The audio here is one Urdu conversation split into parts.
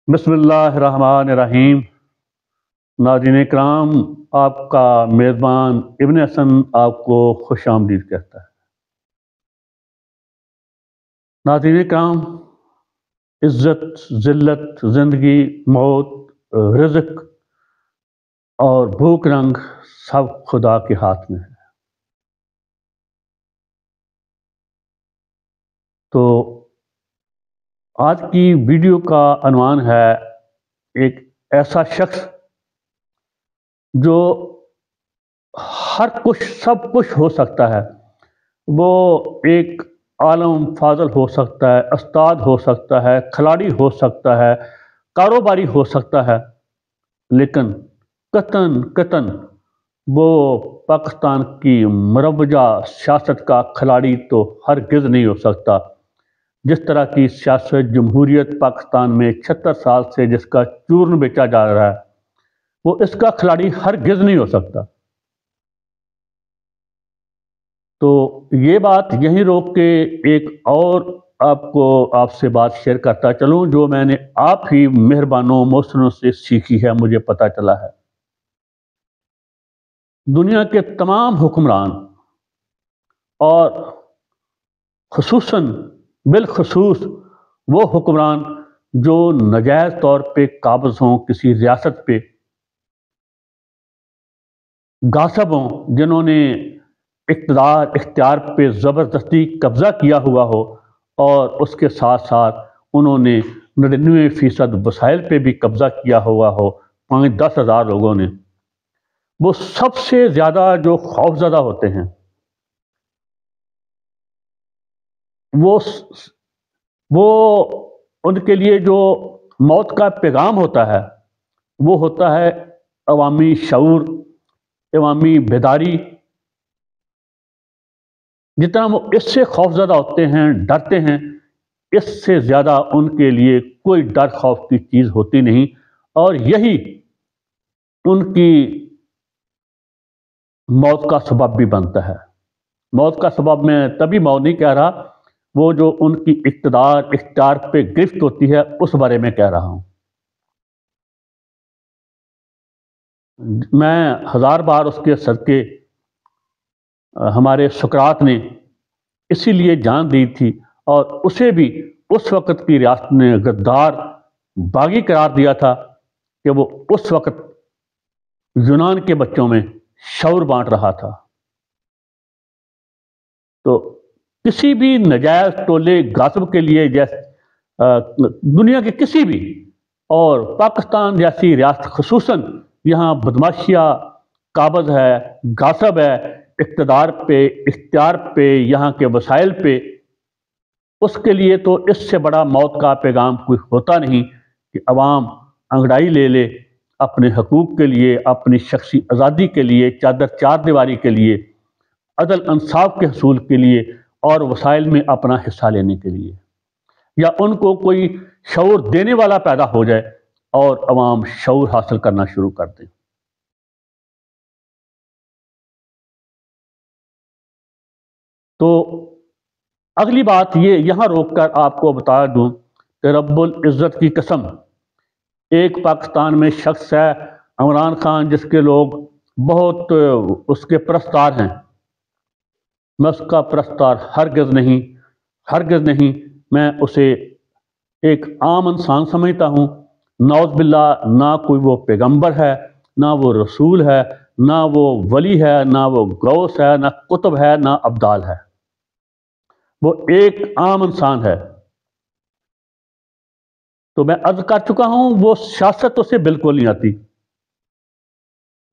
بسم اللہ الرحمن الرحیم۔ ناظرین اکرام، آپ کا میزبان ابن حسن آپ کو خوش آمدید کہتا ہے۔ ناظرین اکرام، عزت، ذلت، زندگی، موت، رزق اور بھوک رنگ سب خدا کے ہاتھ میں ہے۔ تو آج کی ویڈیو کا عنوان ہے ایک ایسا شخص جو ہر کچھ سب کچھ ہو سکتا ہے۔ وہ ایک عالم فاضل ہو سکتا ہے، استاد ہو سکتا ہے، کھلاڑی ہو سکتا ہے، کاروباری ہو سکتا ہے، لیکن قطعاً وہ پاکستان کی مروجہ سیاست کا کھلاڑی تو ہرگز نہیں ہو سکتا۔ جس طرح کی سیاست جمہوریت پاکستان میں 76 سال سے جس کا چورن بیچا جا رہا ہے، وہ اس کا کھلاڑی ہرگز نہیں ہو سکتا۔ تو یہ بات یہیں روک کے ایک اور آپ سے بات شیئر کرتا چلوں جو میں نے آپ ہی مہربانوں محسنوں سے سیکھی ہے، مجھے پتہ چلا ہے۔ دنیا کے تمام حکمران اور بالخصوص وہ حکمران جو ناجائز طور پہ قابض ہوں کسی ریاست پہ، غاصب ہوں، جنہوں نے اختیار پہ زبردستی قبضہ کیا ہوا ہو، اور اس کے ساتھ ساتھ انہوں نے 99% وسائل پہ بھی قبضہ کیا ہوا ہو، 5-10 ہزار لوگوں نے، وہ سب سے زیادہ جو خوفزدہ ہوتے ہیں وہ ان کے لیے جو موت کا پیغام ہوتا ہے وہ ہوتا ہے عوامی شعور، عوامی بیداری۔ جتنا وہ اس سے خوفزدہ ہوتے ہیں، ڈرتے ہیں، اس سے زیادہ ان کے لیے کوئی ڈر خوف کی چیز ہوتی نہیں، اور یہی ان کی موت کا سبب بھی بنتا ہے۔ موت کا سبب میں تبھی موت نہیں کہہ رہا، وہ جو ان کی اختیار پہ گرفت ہوتی ہے اس بارے میں کہہ رہا ہوں۔ میں 1000 بار اس کے صدقے ہمارے سقراط نے اسی لیے جان دی تھی، اور اسے بھی اس وقت کی ریاست نے غدار باغی قرار دیا تھا کہ وہ اس وقت یونان کے بچوں میں شعور بانٹ رہا تھا۔ تو کسی بھی ناجائز ٹولے غاصب کے لیے دنیا کے کسی بھی، اور پاکستان جیسی ریاست خصوصاً یہاں بدماشیہ قابض ہے، غاصب ہے، اختیار پہ، یہاں کے وسائل پہ، اس کے لیے تو اس سے بڑا موت کا پیغام کوئی ہوتا نہیں کہ عوام انگڑائی لے لے اپنے حقوق کے لیے، اپنی شخصی آزادی کے لیے، چار دیواری کے لیے، عدل انصاف کے حصول کے لیے، اور وسائل میں اپنا حصہ لینے کے لیے، یا ان کو کوئی شعور دینے والا پیدا ہو جائے اور عوام شعور حاصل کرنا شروع کر دیں۔ تو اگلی بات یہ یہاں روک کر آپ کو بتا دوں کہ رب العزت کی قسم، ایک پاکستان میں شخص ہے عمران خان، جس کے لوگ بہت اس کے پرستار ہیں۔ میں اس کا پرستار ہرگز نہیں، میں اسے ایک عام انسان سمجھتا ہوں۔ نعوذ باللہ، نہ کوئی وہ پیغمبر ہے، نہ وہ رسول ہے، نہ وہ ولی ہے، نہ وہ غوث ہے، نہ قطب ہے، نہ ابدال ہے۔ وہ ایک عام انسان ہے۔ تو میں عرض کر چکا ہوں، وہ سیاست اسے بالکل نہیں آتی،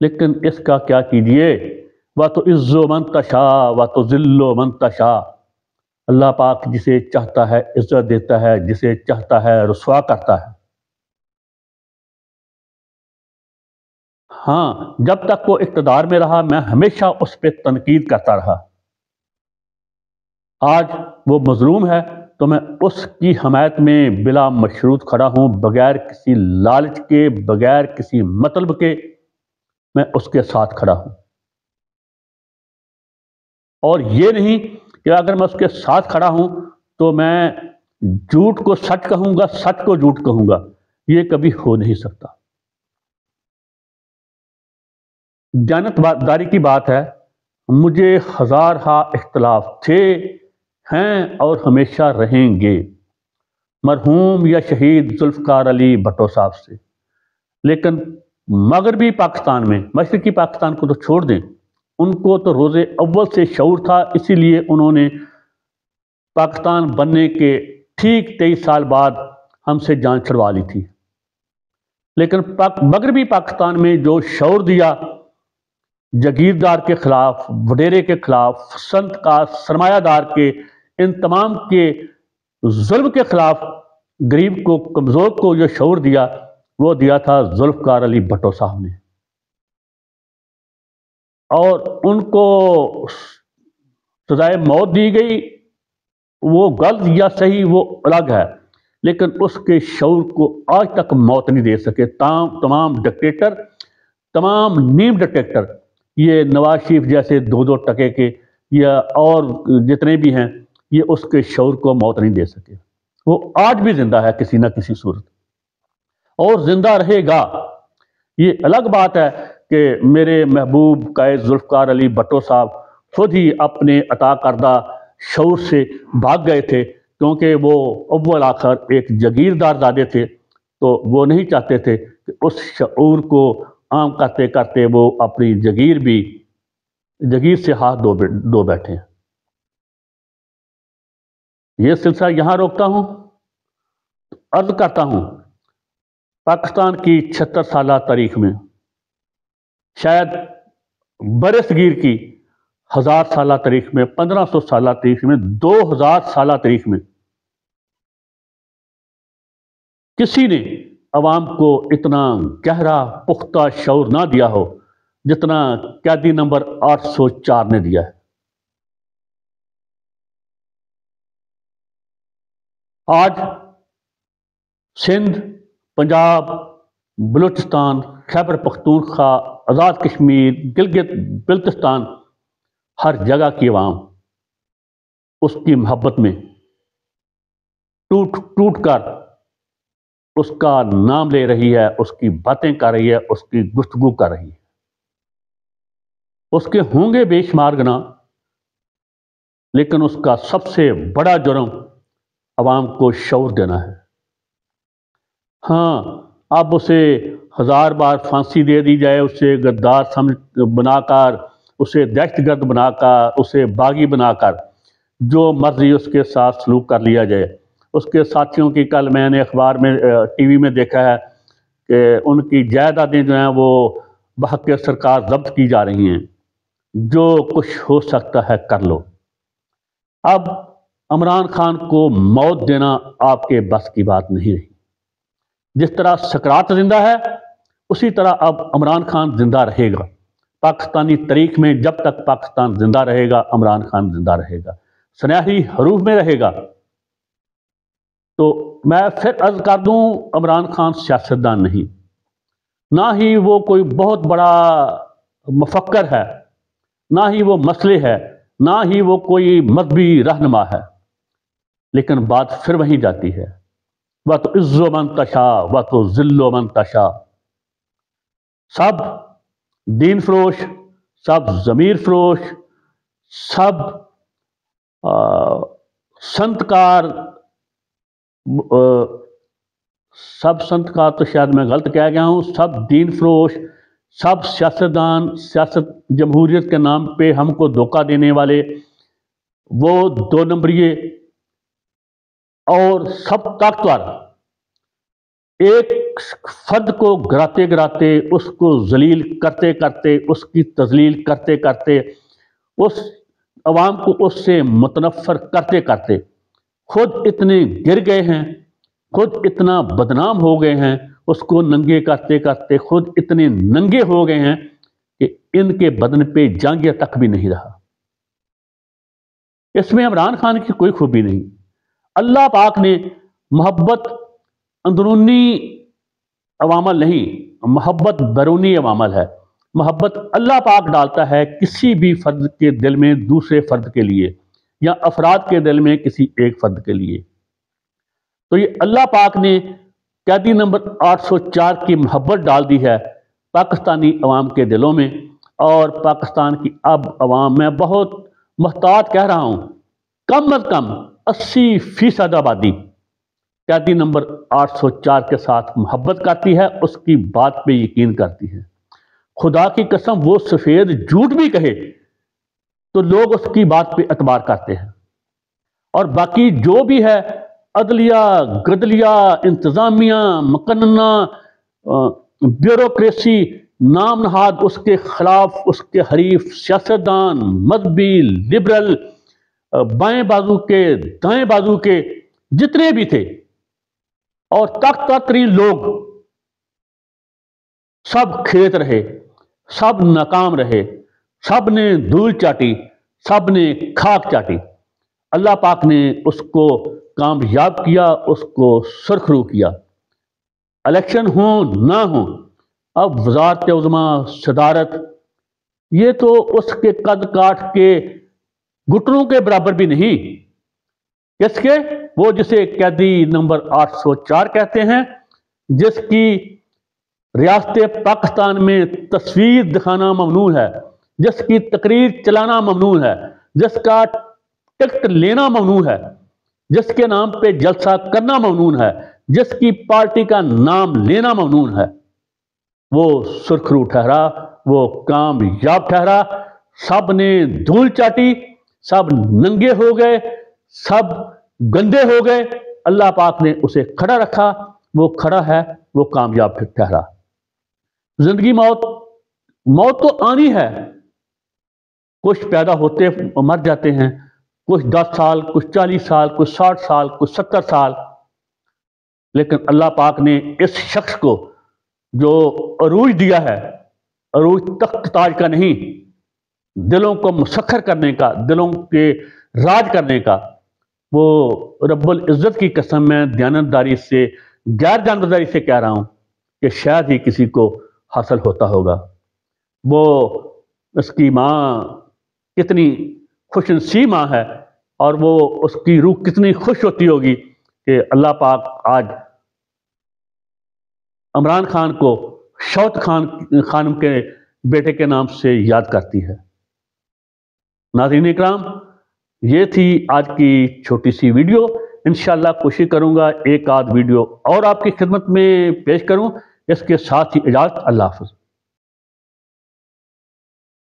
لیکن اس کا کیا کیجیے، وَتُعِزُّ مَن تَشَاءُ وَتُذِلُّ مَن تَشَاءُ۔ اللہ پاک جسے چاہتا ہے عزت دیتا ہے، جسے چاہتا ہے رسوا کرتا ہے۔ ہاں، جب تک وہ اقتدار میں رہا میں ہمیشہ اس پہ تنقید کرتا رہا۔ آج وہ مظلوم ہے تو میں اس کی حمایت میں بلا مشروط کھڑا ہوں، بغیر کسی لالچ کے، بغیر کسی مطلب کے، میں اس کے ساتھ کھڑا ہوں۔ اور یہ نہیں کہ اگر میں اس کے ساتھ کھڑا ہوں تو میں جھوٹ کو سچ کہوں گا، سچ کو جھوٹ کہوں گا، یہ کبھی ہو نہیں سکتا۔ دیانتداری کی بات ہے، مجھے ہزارہا اختلاف تھے، ہیں اور ہمیشہ رہیں گے مرحوم یا شہید ذوالفقار علی بھٹو صاحب سے، لیکن مغربی پاکستان میں، مشرقی پاکستان کو تو چھوڑ دیں، ان کو تو روز اول سے شعور تھا، اسی لیے انہوں نے پاکستان بننے کے ٹھیک 23 سال بعد ہم سے جان چھڑوا لی تھی۔ لیکن مغربی پاکستان میں جو شعور دیا جاگیردار کے خلاف، وڈیرے کے خلاف، سنت کا سرمایہ دار کے، ان تمام کے ظلم کے خلاف، غریب کو، کمزور کو جو شعور دیا، وہ دیا تھا ذوالفقار علی بھٹو صاحب نے۔ اور ان کو سزائے موت دی گئی، وہ غلط یا صحیح وہ الگ ہے، لیکن اس کے شعور کو آج تک موت نہیں دے سکے۔ تمام ڈکٹیٹر، تمام نیم ڈکٹیٹر، یہ نواز شریف جیسے 2 ٹکے کے یا اور جتنے بھی ہیں، یہ اس کے شعور کو موت نہیں دے سکے۔ وہ آج بھی زندہ ہے کسی نہ کسی صورت، اور زندہ رہے گا۔ یہ الگ بات ہے کہ میرے محبوب قائد ذوالفقار علی بھٹو صاحب خود ہی اپنے عطا کردہ شعور سے بھاگ گئے تھے، کیونکہ وہ اول آخر ایک جاگیردار زادے تھے، تو وہ نہیں چاہتے تھے کہ اس شعور کو عام کرتے کرتے وہ اپنی جاگیر سے ہاتھ دھو بیٹھے۔ یہ سلسلہ یہاں روکتا ہوں، عرض کرتا ہوں، پاکستان کی 76 سالہ تاریخ میں، شاید بر صغیر کی 1000 سالہ تاریخ میں، 1500 سالہ تاریخ میں، 2000 سالہ تاریخ میں کسی نے عوام کو اتنا گہرا پختہ شعور نہ دیا ہو جتنا قیدی نمبر 804 نے دیا ہے۔ آج سندھ، پنجاب، بلوچستان، خیبر پختونخوا، آزاد کشمیر، گلگت بلتستان، ہر جگہ کی عوام اس کی محبت میں ٹوٹ کر اس کا نام لے رہی ہے، اس کی باتیں کر رہی ہے، اس کی گفتگو کر رہی ہے۔ اس کے ہوں گے بے شمار گناہ، لیکن اس کا سب سے بڑا جرم عوام کو شعور دینا ہے۔ ہاں، اب اسے 1000 بار پھانسی دے دی جائے، اسے غدار بنا کر، اسے دہشت گرد بنا کر، اسے باغی بنا کر، جو مرضی اس کے ساتھ سلوک کر لیا جائے۔ اس کے ساتھیوں کی کل میں نے اخبار میں، ٹی وی میں دیکھا ہے کہ ان کی جائیدادیں جو ہیں وہ بحق سرکار ضبط کی جا رہی ہیں۔ جو کچھ ہو سکتا ہے کر لو۔ اب عمران خان کو موت دینا آپ کے بس کی بات نہیں رہی۔ جس طرح سقراط زندہ ہے، اسی طرح اب عمران خان زندہ رہے گا۔ پاکستانی تاریخ میں جب تک پاکستان زندہ رہے گا، عمران خان زندہ رہے گا، سنہری حروف میں رہے گا۔ تو میں پھر عرض کر دوں، عمران خان سیاستدان نہیں، نہ ہی وہ کوئی بہت بڑا مفکر ہے، نہ ہی وہ مسئلے ہے، نہ ہی وہ کوئی مذہبی رہنما ہے، لیکن بات پھر وہیں جاتی ہے، وَتُعِزُّ مَن تَشَاءُ وَتُذِلُّ مَن تَشَاءُ۔ سب دین فروش، سب ضمیر فروش، سب سنتکار، سب سنتکار تو شاید میں غلط کہہ گیا ہوں، سب دین فروش، سب سیاستدان، سیاست جمہوریت کے نام پہ ہم کو دھوکہ دینے والے، وہ 2 نمبریے، اور سب طاقتور ایک فرد کو گراتے گراتے، اس کو ذلیل کرتے کرتے، اس کی تذلیل کرتے کرتے، اس عوام کو اس سے متنفر کرتے کرتے خود اتنے گر گئے ہیں، خود اتنا بدنام ہو گئے ہیں، اس کو ننگے کرتے کرتے خود اتنے ننگے ہو گئے ہیں کہ ان کے بدن پہ جانگیہ تک بھی نہیں رہا۔ اس میں عمران خان کی کوئی خوبی نہیں۔ اللہ پاک نے محبت اندرونی عوامل نہیں، محبت بیرونی عوامل ہے۔ محبت اللہ پاک ڈالتا ہے کسی بھی فرد کے دل میں دوسرے فرد کے لیے، یا افراد کے دل میں کسی ایک فرد کے لیے۔ تو یہ اللہ پاک نے قیدی نمبر 804 کی محبت ڈال دی ہے پاکستانی عوام کے دلوں میں، اور پاکستان کی اب عوام، میں بہت محتاط کہہ رہا ہوں، کم از کم 80% آبادی قیدی نمبر 804 کے ساتھ محبت کرتی ہے، اس کی بات پہ یقین کرتی ہے۔ خدا کی قسم وہ سفید جھوٹ بھی کہے تو لوگ اس کی بات پہ اعتبار کرتے ہیں، اور باقی جو بھی ہے عدلیہ، گدلیہ، انتظامیہ، مقننہ، بیوروکریسی، نام نہاد اس کے خلاف، اس کے حریف سیاستدان، مذہبی، لبرل، بائیں بازو کے، دائیں بازو کے جتنے بھی تھے، اور طاقتور ترین لوگ، سب کھیت رہے، سب ناکام رہے، سب نے دھول چاٹی، سب نے خاک چاٹی۔ اللہ پاک نے اس کو کامیاب کیا، اس کو سرخرو کیا۔ الیکشن ہوں نہ ہوں، اب وزارت عظمیٰ، صدارت، یہ تو اس کے قد کاٹ کے گھٹنوں کے برابر بھی نہیں۔ کس کے؟ وہ جسے قیدی نمبر 804 کہتے ہیں، جس کی ریاست پاکستان میں تصویر دکھانا ممنوع ہے، جس کی تقریر چلانا ممنوع ہے، جس کا ٹکٹ لینا ممنوع ہے، جس کے نام پہ جلسہ کرنا ممنوع ہے، جس کی پارٹی کا نام لینا ممنوع ہے، وہ سرخرو ٹھہرا، وہ کامیاب ٹھہرا۔ سب نے دھول چاٹی، سب ننگے ہو گئے، سب گندے ہو گئے، اللہ پاک نے اسے کھڑا رکھا، وہ کھڑا ہے، وہ کامیاب ٹھہرا۔ زندگی موت تو آنی ہے، کچھ پیدا ہوتے مر جاتے ہیں، کچھ 10 سال، کچھ 40 سال، کچھ 60 سال، کچھ 70 سال، لیکن اللہ پاک نے اس شخص کو جو عروج دیا ہے، عروج تخت تاج کا نہیں، دلوں کو مسخر کرنے کا، دلوں کے راج کرنے کا، وہ رب العزت کی قسم میں دیانتداری سے، غیر جانبداری سے کہہ رہا ہوں کہ شاید ہی کسی کو حاصل ہوتا ہوگا۔ وہ اس کی ماں کتنی خوش نصیب ماں ہے، اور وہ اس کی روح کتنی خوش ہوتی ہوگی کہ اللہ پاک آج عمران خان کو شوت خانم کے بیٹے کے نام سے یاد کرتی ہے۔ ناظرین اکرام، یہ تھی آج کی چھوٹی سی ویڈیو۔ انشاءاللہ کوشش کروں گا ایک آدھ ویڈیو اور آپ کی خدمت میں پیش کروں۔ اس کے ساتھ ہی اجازت، اللہ حافظ۔